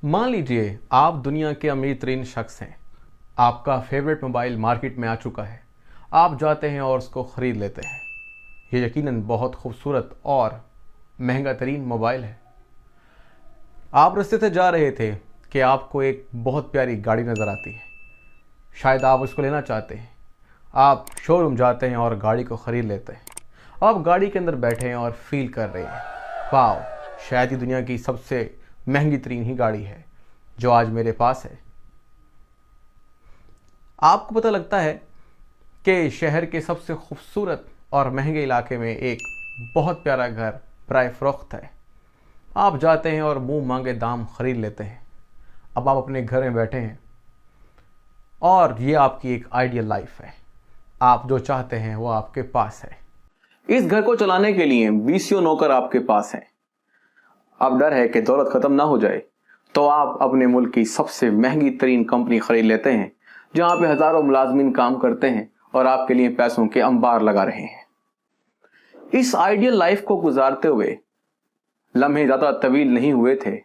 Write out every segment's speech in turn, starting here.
मान लीजिए आप दुनिया के अमीर तरीन शख्स हैं। आपका फेवरेट मोबाइल मार्केट में आ चुका है। आप जाते हैं और उसको ख़रीद लेते हैं। ये यकीनन बहुत खूबसूरत और महंगा तरीन मोबाइल है। आप रास्ते से जा रहे थे कि आपको एक बहुत प्यारी गाड़ी नज़र आती है। शायद आप उसको लेना चाहते हैं। आप शोरूम जाते हैं और गाड़ी को ख़रीद लेते हैं। आप गाड़ी के अंदर बैठे हैं और फील कर रहे हैं, वाह, शायद ये दुनिया की सबसे महंगी तरीन ही गाड़ी है जो आज मेरे पास है। आपको पता लगता है कि शहर के सबसे खूबसूरत और महंगे इलाके में एक बहुत प्यारा घर बराए फरोख्त है। आप जाते हैं और मुंह मांगे दाम खरीद लेते हैं। अब आप अपने घर में बैठे हैं और ये आपकी एक आइडियल लाइफ है। आप जो चाहते हैं वो आपके पास है। इस घर को चलाने के लिए 20 नौकर आपके पास हैं। अब डर है कि दौलत खत्म ना हो जाए, तो आप अपने मुल्क की सबसे महंगी तरीन कंपनी खरीद लेते हैं, जहां पे हजारों मुलाजमीन काम करते हैं और आपके लिए पैसों के अंबार लगा रहे हैं। इस आइडियल लाइफ को गुजारते हुए लम्हे ज्यादा तवील नहीं हुए थे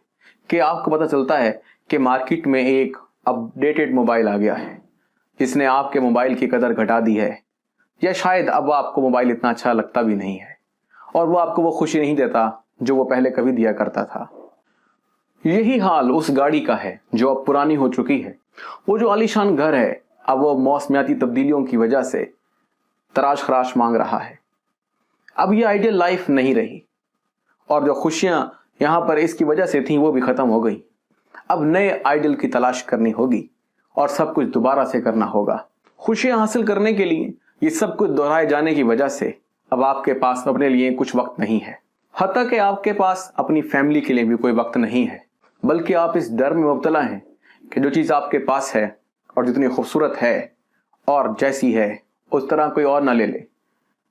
कि आपको पता चलता है कि मार्केट में एक अपडेटेड मोबाइल आ गया है, जिसने आपके मोबाइल की कदर घटा दी है, या शायद अब आपको मोबाइल इतना अच्छा लगता भी नहीं है और वो आपको वो खुशी नहीं देता जो वो पहले कभी दिया करता था। यही हाल उस गाड़ी का है जो अब पुरानी हो चुकी है। वो जो आलीशान घर है, अब वो मौसमियाती तब्दीलियों की वजह से तराश खराश मांग रहा है। अब ये आइडियल लाइफ नहीं रही और जो खुशियां यहां पर इसकी वजह से थी वो भी खत्म हो गई। अब नए आइडियल की तलाश करनी होगी और सब कुछ दोबारा से करना होगा। खुशियां हासिल करने के लिए ये सब कुछ दोहराए जाने की वजह से अब आपके पास अपने लिए कुछ वक्त नहीं है। हत्ता कि आपके पास अपनी फैमिली के लिए भी कोई वक्त नहीं है, बल्कि आप इस डर में मुब्तला हैं कि जो चीज़ आपके पास है और जितनी खूबसूरत है और जैसी है उस तरह कोई और ना ले ले।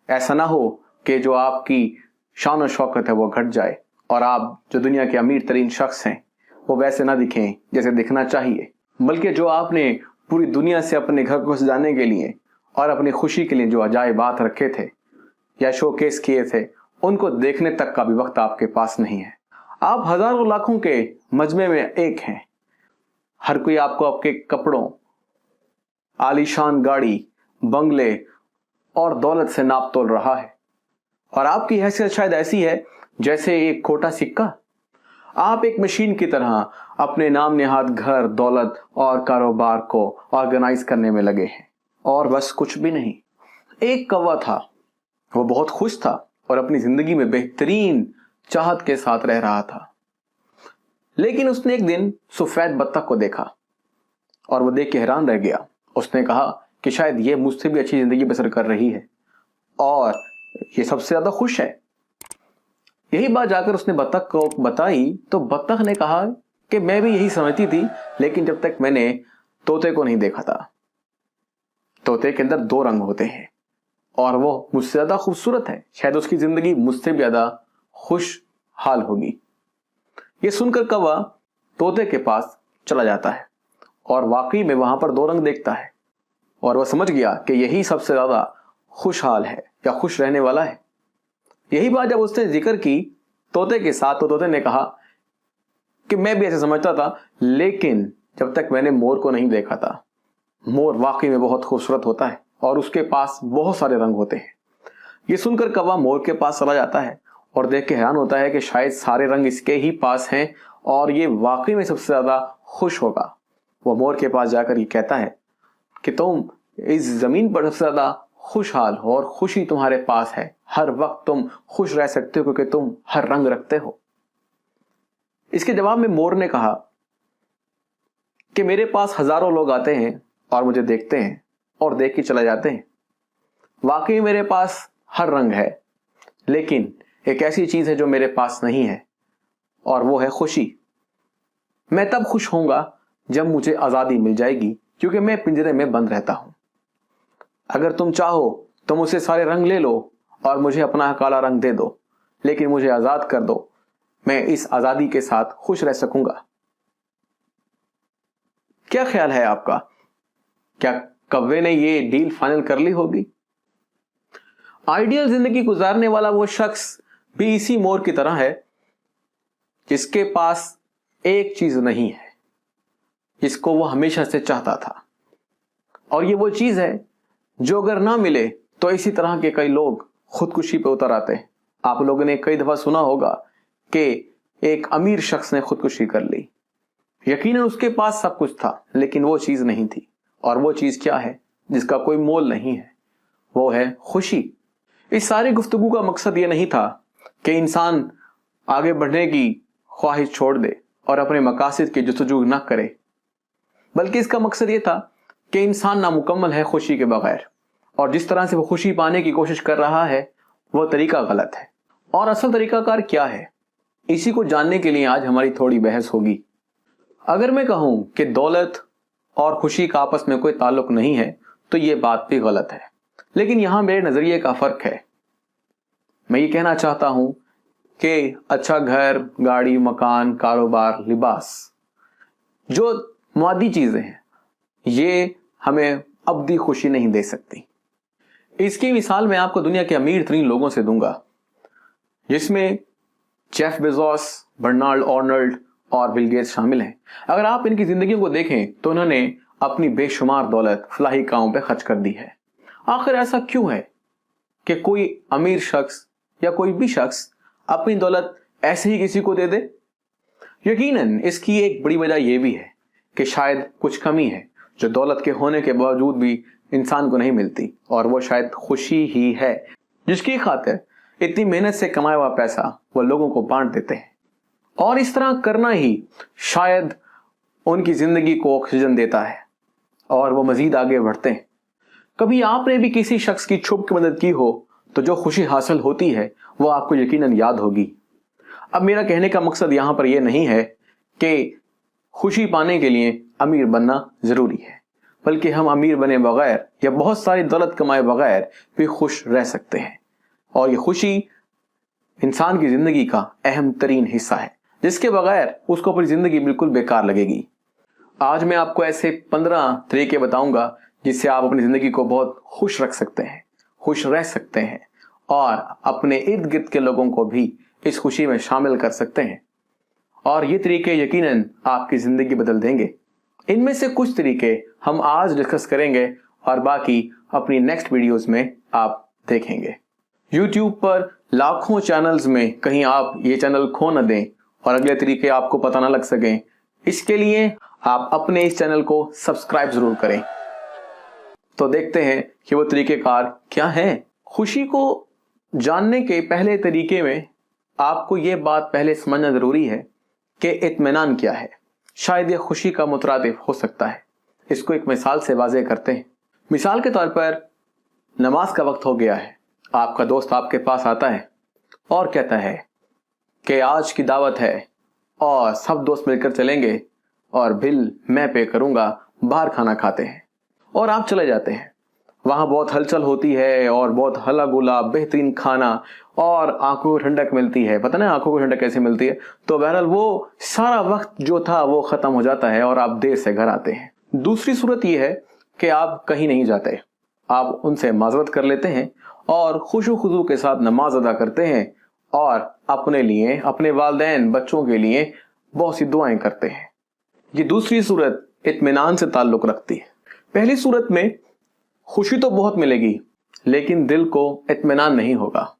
ऐसा ना हो कि जो आपकी शान और शौकत है वो घट जाए और आप जो दुनिया के अमीर तरीन शख्स हैं वो वैसे ना दिखें जैसे दिखना चाहिए, बल्कि जो आपने पूरी दुनिया से अपने घर को सजाने के लिए और अपनी खुशी के लिए जो अजायबात रखे थे या शोकेस किए थे, उनको देखने तक का भी वक्त आपके पास नहीं है। आप हजारों लाखों के मजमे में एक हैं। हर कोई आपको आपके कपड़ों, आलीशान गाड़ी, बंगले और दौलत से नाप तोल रहा है और आपकी हैसियत शायद ऐसी है जैसे एक खोटा सिक्का। आप एक मशीन की तरह अपने नाम नेहाद घर, दौलत और कारोबार को ऑर्गेनाइज करने में लगे हैं और बस कुछ भी नहीं। एक कौवा था, वो बहुत खुश था और अपनी जिंदगी में बेहतरीन चाहत के साथ रह रहा था। लेकिन उसने एक दिन सफेद बत्तख को देखा और वो देख के हैरान रह गया। उसने कहा कि शायद ये मुझसे भी अच्छी जिंदगी बसर कर रही है और ये सबसे ज्यादा खुश है। यही बात जाकर उसने बत्तख को बताई तो बत्तख ने कहा कि मैं भी यही समझती थी, लेकिन जब तक मैंने तोते को नहीं देखा था। तोते के अंदर 2 रंग होते हैं और वो मुझसे ज्यादा खूबसूरत है। शायद उसकी जिंदगी मुझसे भी ज्यादा खुश हाल होगी। ये सुनकर कौवा तोते के पास चला जाता है और वाकई में वहां पर 2 रंग देखता है और वह समझ गया कि यही सबसे ज्यादा खुशहाल है या खुश रहने वाला है। यही बात जब उसने जिक्र की तोते के साथ, तो तोते ने कहा कि मैं भी ऐसे समझता था, लेकिन जब तक मैंने मोर को नहीं देखा था। मोर वाकई में बहुत खूबसूरत होता है और उसके पास बहुत सारे रंग होते हैं। ये सुनकर कौवा मोर के पास चला जाता है और देख के हैरान होता है कि शायद सारे रंग इसके ही पास हैं और ये वाकई में सबसे ज्यादा खुश होगा। वो मोर के पास जाकर ये कहता है कि तुम इस जमीन पर सबसे ज्यादा खुशहाल हो और खुशी तुम्हारे पास है। हर वक्त तुम खुश रह सकते हो क्योंकि तुम हर रंग रखते हो। इसके जवाब में मोर ने कहा कि मेरे पास हजारों लोग आते हैं और मुझे देखते हैं और देख के चले जाते हैं। वाकई मेरे पास हर रंग है, लेकिन एक ऐसी चीज है जो मेरे पास नहीं है और वो है खुशी। मैं तब खुश होऊंगा जब मुझे आजादी मिल जाएगी, क्योंकि मैं पिंजरे में बंद रहता हूं। अगर तुम चाहो तो मुझसे सारे रंग ले लो और मुझे अपना काला रंग दे दो, लेकिन मुझे आजाद कर दो। मैं इस आजादी के साथ खुश रह सकूंगा। क्या ख्याल है आपका? क्या कौवे ने ये डील फाइनल कर ली होगी? आइडियल जिंदगी गुजारने वाला वो शख्स भी इसी मोर की तरह है जिसके पास एक चीज नहीं है जिसको वो हमेशा से चाहता था, और ये वो चीज है जो अगर ना मिले तो इसी तरह के कई लोग खुदकुशी पे उतर आते हैं। आप लोगों ने कई दफा सुना होगा कि एक अमीर शख्स ने खुदकुशी कर ली। यकीनन उसके पास सब कुछ था, लेकिन वो चीज नहीं थी। और वो चीज क्या है जिसका कोई मोल नहीं है? वो है खुशी। इस सारी गुफ्तगू का मकसद ये नहीं था कि इंसान आगे बढ़ने की ख्वाहिश छोड़ दे और अपने मकासद की जस्तजू न करे, बल्कि इसका मकसद ये था कि इंसान नामुकम्मल है खुशी के बगैर, और जिस तरह से वो खुशी पाने की कोशिश कर रहा है वो तरीका गलत है। और असल तरीकाकार क्या है, इसी को जानने के लिए आज हमारी थोड़ी बहस होगी। अगर मैं कहूं कि दौलत और खुशी का आपस में कोई ताल्लुक नहीं है तो ये बात भी गलत है, लेकिन यहां मेरे नजरिए का फर्क है। मैं ये कहना चाहता हूं कि अच्छा घर, गाड़ी, मकान, कारोबार, लिबास, जो मादी चीजें हैं, ये हमें अब्दी खुशी नहीं दे सकती। इसकी मिसाल मैं आपको दुनिया के अमीर तरीन लोगों से दूंगा, जिसमें जेफ बेजोस, बर्नार्ड आर्नल्ड और बिल गेट्स शामिल हैं। अगर आप इनकी जिंदगियों को देखें तो इन्होंने अपनी बेशुमार दौलत फलाही कामों पे खर्च कर दी है। आखिर ऐसा क्यों है कि कोई अमीर शख्स या कोई भी शख्स अपनी दौलत ऐसे ही किसी को दे दे? यकीनन इसकी एक बड़ी वजह यह भी है कि शायद कुछ कमी है जो दौलत के होने के बावजूद भी इंसान को नहीं मिलती, और वो शायद खुशी ही है, जिसकी खातिर इतनी मेहनत से कमाया हुआ पैसा वो लोगों को बांट देते हैं। और इस तरह करना ही शायद उनकी जिंदगी को ऑक्सीजन देता है और वो मजीद आगे बढ़ते हैं। कभी आपने भी किसी शख्स की छुप के मदद की हो तो जो खुशी हासिल होती है वो आपको यकीनन याद होगी। अब मेरा कहने का मकसद यहां पर यह नहीं है कि खुशी पाने के लिए अमीर बनना जरूरी है, बल्कि हम अमीर बने बगैर या बहुत सारी दौलत कमाए बगैर भी खुश रह सकते हैं। और ये खुशी इंसान की जिंदगी का अहम तरीन हिस्सा है, जिसके बगैर उसको अपनी जिंदगी बिल्कुल बेकार लगेगी। आज मैं आपको ऐसे 15 तरीके बताऊंगा जिससे आप अपनी जिंदगी को बहुत खुश रख सकते हैं, खुश रह सकते हैं, और अपने इर्द गिर्द के लोगों को भी इस खुशी में शामिल कर सकते हैं। और ये तरीके यकीनन आपकी जिंदगी बदल देंगे। इनमें से कुछ तरीके हम आज डिस्कस करेंगे और बाकी अपनी नेक्स्ट वीडियोस में आप देखेंगे। YouTube पर लाखों चैनल्स में कहीं आप ये चैनल खो न दें और अगले तरीके आपको पता ना लग सकें, इसके लिए आप अपने इस चैनल को सब्सक्राइब जरूर करें। तो देखते हैं कि वो तरीकेकार क्या है। खुशी को जानने के पहले तरीके में आपको ये बात पहले समझना जरूरी है कि इत्मीनान क्या है। शायद ये खुशी का मुतरादिफ हो सकता है। इसको एक मिसाल से वाज़ेह करते हैं। मिसाल के तौर पर नमाज का वक्त हो गया है, आपका दोस्त आपके पास आता है और कहता है कि आज की दावत है और सब दोस्त मिलकर चलेंगे और बिल मैं पे करूंगा, बाहर खाना खाते हैं। और आप चले जाते हैं। वहां बहुत हलचल होती है और बहुत हल्ला गुला, बेहतरीन खाना और आंखों को ठंडक मिलती है। पता ना आंखों को ठंडक कैसे मिलती है। तो बहरहाल वो सारा वक्त जो था वो खत्म हो जाता है और आप देर से घर आते हैं। दूसरी सूरत यह है कि आप कहीं नहीं जाते, आप उनसे माजरत कर लेते हैं और खुशू खुजू के साथ नमाज अदा करते हैं और अपने लिए, अपने वालिदैन, बच्चों के लिए बहुत सी दुआएं करते हैं। ये दूसरी सूरत इत्मीनान से ताल्लुक रखती है। पहली सूरत में खुशी तो बहुत मिलेगी लेकिन दिल को इत्मीनान नहीं होगा।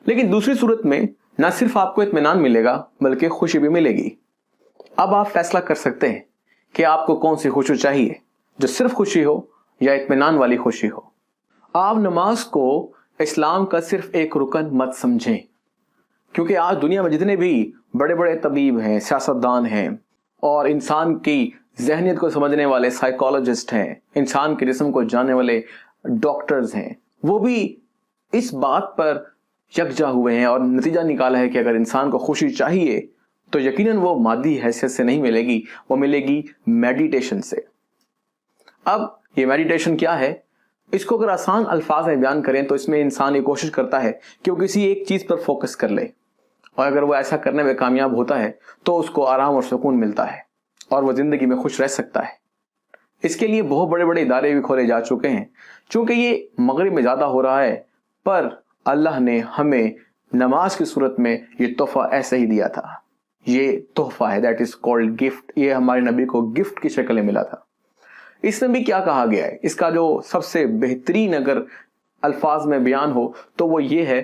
लेकिन दूसरी सूरत में न सिर्फ आपको इत्मीनान मिलेगा बल्कि खुशी भी मिलेगी। अब आप फैसला कर सकते हैं कि आपको कौन सी खुशी चाहिए, जो सिर्फ खुशी हो या इत्मीनान वाली खुशी हो। आप नमाज को इस्लाम का सिर्फ एक रुकन मत समझें, क्योंकि आज दुनिया में जितने भी बड़े बड़े तबीब हैं, सियासतदान हैं और इंसान की जहनियत को समझने वाले साइकोलॉजिस्ट हैं, इंसान के जिस्म को जानने वाले डॉक्टर्स हैं, वो भी इस बात पर यकजा हुए हैं और नतीजा निकाला है कि अगर इंसान को खुशी चाहिए तो यकीनन वो मादी हैसियत से नहीं मिलेगी, वो मिलेगी मेडिटेशन से। अब ये मेडिटेशन क्या है, इसको अगर आसान अल्फाज में बयान करें तो इसमें इंसान ये कोशिश करता है कि वो किसी एक चीज पर फोकस कर ले, और अगर वो ऐसा करने में कामयाब होता है तो उसको आराम और सुकून मिलता है और वो जिंदगी में खुश रह सकता है। इसके लिए बहुत बड़े बड़े इदारे भी खोले जा चुके हैं। चूंकि ये मगरिब में ज्यादा हो रहा है, पर अल्लाह ने हमें नमाज की सूरत में ये तोहफा ऐसे ही दिया था। یہ تحفہ ہے, دیٹ از کالڈ گفٹ. یہ ہمارے نبی کو گفٹ کی شکل میں ملا تھا. اس میں بھی کیا کہا گیا ہے, اس کا جو سب سے بہترین اگر الفاظ میں بیان ہو تو وہ یہ ہے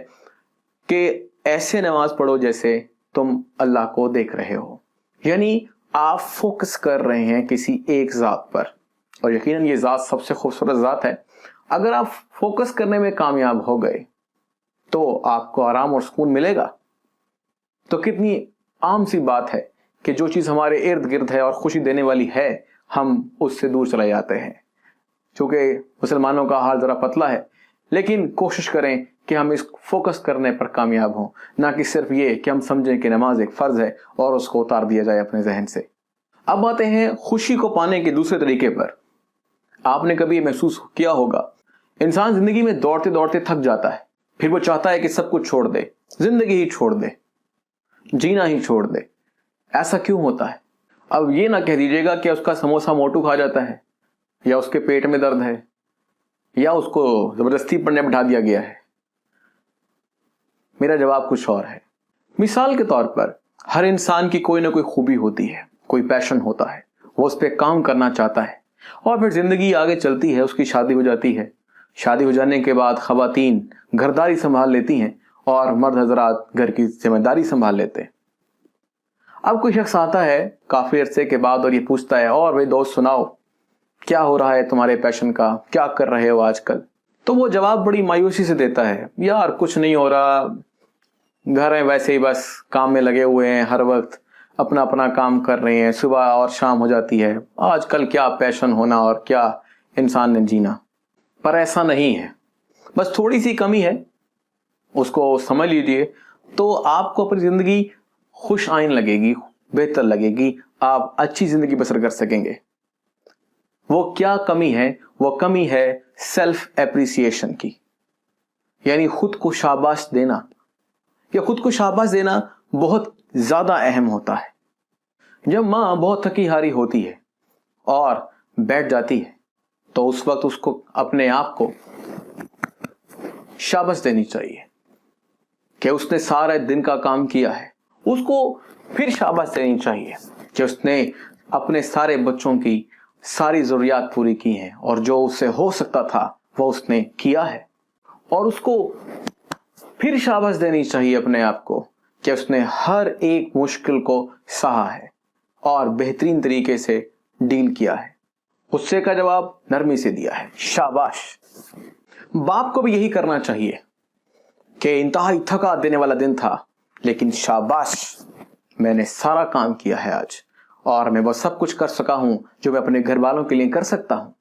کہ ایسے نماز پڑھو جیسے تم اللہ کو دیکھ رہے ہو. یعنی آپ فوکس کر رہے ہیں کسی ایک ذات پر, اور یقیناً یہ ذات سب سے خوبصورت ذات ہے. اگر آپ فوکس کرنے میں کامیاب ہو گئے تو آپ کو آرام اور سکون ملے گا. تو کتنی عام سی بات ہے کہ جو چیز ہمارے ارد گرد ہے اور خوشی دینے والی ہے, ہم اس سے دور چلے جاتے ہیں. چونکہ مسلمانوں کا حال ذرا پتلا ہے, لیکن کوشش کریں کہ ہم اس فوکس کرنے پر کامیاب ہوں, نہ کہ صرف یہ کہ ہم سمجھیں کہ نماز ایک فرض ہے اور اس کو اتار دیا جائے اپنے ذہن سے. اب آتے ہیں خوشی کو پانے کے دوسرے طریقے پر. آپ نے کبھی محسوس کیا ہوگا, انسان زندگی میں دوڑتے دوڑتے تھک جاتا ہے, پھر وہ چاہتا ہے کہ سب کچھ چھوڑ دے, زندگی ہی چھوڑ دے, جینا ہی چھوڑ دے. ایسا کیوں ہوتا ہے؟ اب یہ نہ کہہ دیجیے گا کہ اس کا سموسہ موٹو کھا جاتا ہے, یا اس کے پیٹ میں درد ہے, یا اس کو زبردستی پڑھنے بٹھا دیا گیا ہے. میرا جواب کچھ اور ہے. مثال کے طور پر ہر انسان کی کوئی نہ کوئی خوبی ہوتی ہے, کوئی پیشن ہوتا ہے, وہ اس پہ کام کرنا چاہتا ہے, اور پھر زندگی آگے چلتی ہے, اس کی شادی ہو جاتی ہے. شادی ہو جانے کے بعد خواتین گھرداری سنبھال لیتی ہیں اور مرد حضرات گھر کی ذمہ داری سنبھال لیتے ہیں. اب کوئی شخص آتا ہے کافی عرصے کے بعد اور یہ پوچھتا ہے, اور بھائی دوست سناؤ, کیا ہو رہا ہے تمہارے پیشن کا, کیا کر رہے ہو آج کل؟ تو وہ جواب بڑی مایوسی سے دیتا ہے, یار کچھ نہیں ہو رہا, گھر ہیں ویسے ہی بس کام میں لگے ہوئے ہیں, ہر وقت اپنا اپنا کام کر رہے ہیں, صبح اور شام ہو جاتی ہے, آج کل کیا پیشن ہونا اور کیا انسان نے جینا. پر ایسا نہیں ہے, بس تھوڑی سی کمی ہے, اس کو سمجھ لیجئے تو آپ کو اپنی زندگی خوش آئین لگے گی, بہتر لگے گی, آپ اچھی زندگی بسر کر سکیں گے. وہ کیا کمی ہے؟ وہ کمی ہے سیلف اپریسیشن کی, یعنی خود کو شاباش دینا. یا خود کو شاباش دینا بہت زیادہ اہم ہوتا ہے. جب ماں بہت تھکی ہاری ہوتی ہے اور بیٹھ جاتی ہے تو اس وقت اس کو اپنے آپ کو شاباش دینی چاہیے کہ اس نے سارے دن کا کام کیا ہے. اس کو پھر شاباش دینی چاہیے کہ اس نے اپنے سارے بچوں کی ساری ضروریات پوری کی ہیں, اور جو اس سے ہو سکتا تھا وہ اس نے کیا ہے. اور اس کو پھر شاباش دینی چاہیے اپنے آپ کو کہ اس نے ہر ایک مشکل کو سہا ہے اور بہترین طریقے سے ڈیل کیا ہے. غصے کا جواب نرمی سے دیا ہے, شاباش. باپ کو بھی یہی کرنا چاہیے کہ انتہائی تھکا دینے والا دن تھا, لیکن شاباش, میں نے سارا کام کیا ہے آج, اور میں وہ سب کچھ کر سکا ہوں جو میں اپنے گھر والوں کے لیے کر سکتا ہوں.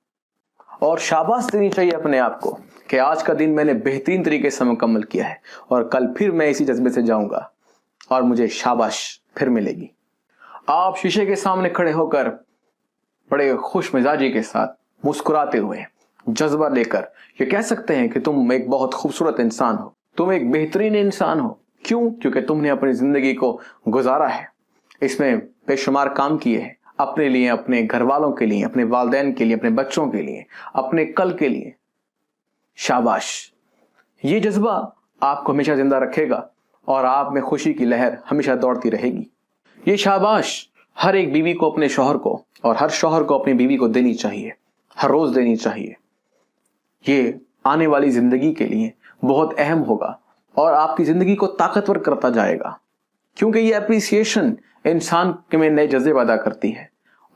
اور شاباش دینی چاہیے اپنے آپ کو کہ آج کا دن میں نے بہترین طریقے سے مکمل کیا ہے, اور کل پھر میں اسی جذبے سے جاؤں گا اور مجھے شاباش پھر ملے گی. آپ شیشے کے سامنے کھڑے ہو کر بڑے خوش مزاجی کے ساتھ مسکراتے ہوئے جذبہ لے کر یہ کہہ سکتے ہیں کہ تم ایک بہت خوبصورت انسان ہو, تم ایک بہترین انسان ہو. کیوں؟ کیونکہ تم نے اپنی زندگی کو گزارا ہے, اس میں بے شمار کام کیے ہیں, اپنے لیے, اپنے گھر والوں کے لیے, اپنے والدین کے لیے, اپنے بچوں کے لیے, اپنے کل کے لیے. شاباش. یہ جذبہ آپ کو ہمیشہ زندہ رکھے گا اور آپ میں خوشی کی لہر ہمیشہ دوڑتی رہے گی. یہ شاباش ہر ایک بیوی کو اپنے شوہر کو, اور ہر شوہر کو اپنی بیوی کو دینی چاہیے, ہر روز دینی چاہیے. یہ آنے والی زندگی کے لیے بہت اہم ہوگا اور آپ کی زندگی کو طاقتور کرتا جائے گا, کیونکہ یہ اپریسیشن انسان میں نئے جذبے پیدا کرتی ہے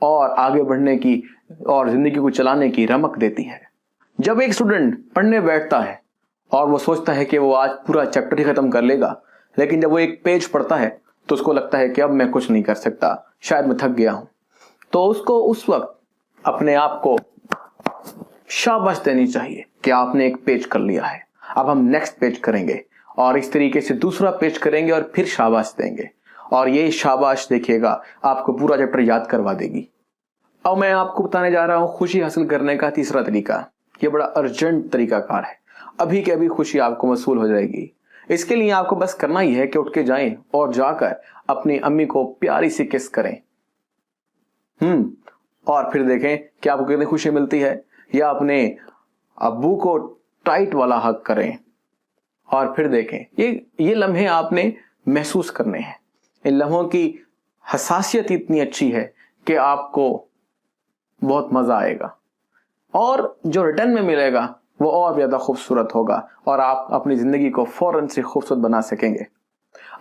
اور آگے بڑھنے کی اور زندگی کو چلانے کی رمق دیتی ہے. جب ایک اسٹوڈنٹ پڑھنے بیٹھتا ہے اور وہ سوچتا ہے کہ وہ آج پورا چیپٹر ہی ختم کر لے گا, لیکن جب وہ ایک پیج پڑھتا ہے تو اس کو لگتا ہے کہ اب میں کچھ نہیں کر سکتا, شاید میں تھک گیا ہوں, تو اس کو اس وقت اپنے آپ کو شاباش دینی چاہیے کہ آپ نے ایک پیج کر لیا ہے, اب ہم نیکسٹ پیج کریں گے, اور اس طریقے سے دوسرا پیج کریں گے اور پھر شاباش دیں گے, اور یہ شاباش دیکھیے گا آپ کو پورا چیپٹر یاد کروا دے گی. اب میں آپ کو بتانے جا رہا ہوں خوشی حاصل کرنے کا تیسرا طریقہ. یہ بڑا ارجنٹ طریقہ کار ہے, ابھی کے ابھی خوشی آپ کو موصول ہو جائے گی. اس کے لیے آپ کو بس کرنا ہی ہے کہ اٹھ کے جائیں اور جا کر اپنی امی کو پیاری سی کس کریں, اور پھر دیکھیں کہ آپ کو کتنی خوشی ملتی ہے. یا اپنے ابو کو ٹائٹ والا حق کریں اور پھر دیکھیں. یہ لمحے آپ نے محسوس کرنے ہیں, ان لمحوں کی हसासियत इतनी अच्छी है कि आपको बहुत मज़ा आएगा और जो रिटर्न में मिलेगा वो और ज़्यादा खूबसूरत होगा और आप अपनी ज़िंदगी को फ़ौरन से खूबसूरत बना सकेंगे।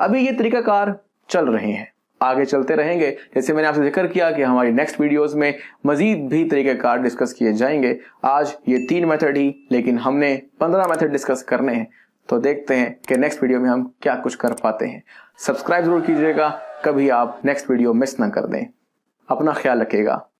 अभी ये तरीक़ाकार चल रहे हैं, आगे चलते रहेंगे। जैसे मैंने आपसे जिक्र किया कि हमारी नेक्स्ट वीडियोस में मज़ीद भी तरीक़ाकार डिस्कस किए जाएंगे। आज ये 3 मेथड ही, लेकिन हमने 15 मेथड डिस्कस करने हैं, तो देखते हैं कि नेक्स्ट वीडियो में हम क्या कुछ कर पाते हैं। सब्सक्राइब ज़रूर कीजिएगा, कभी आप नेक्स्ट वीडियो मिस ना कर दें। अपना ख्याल रखिएगा।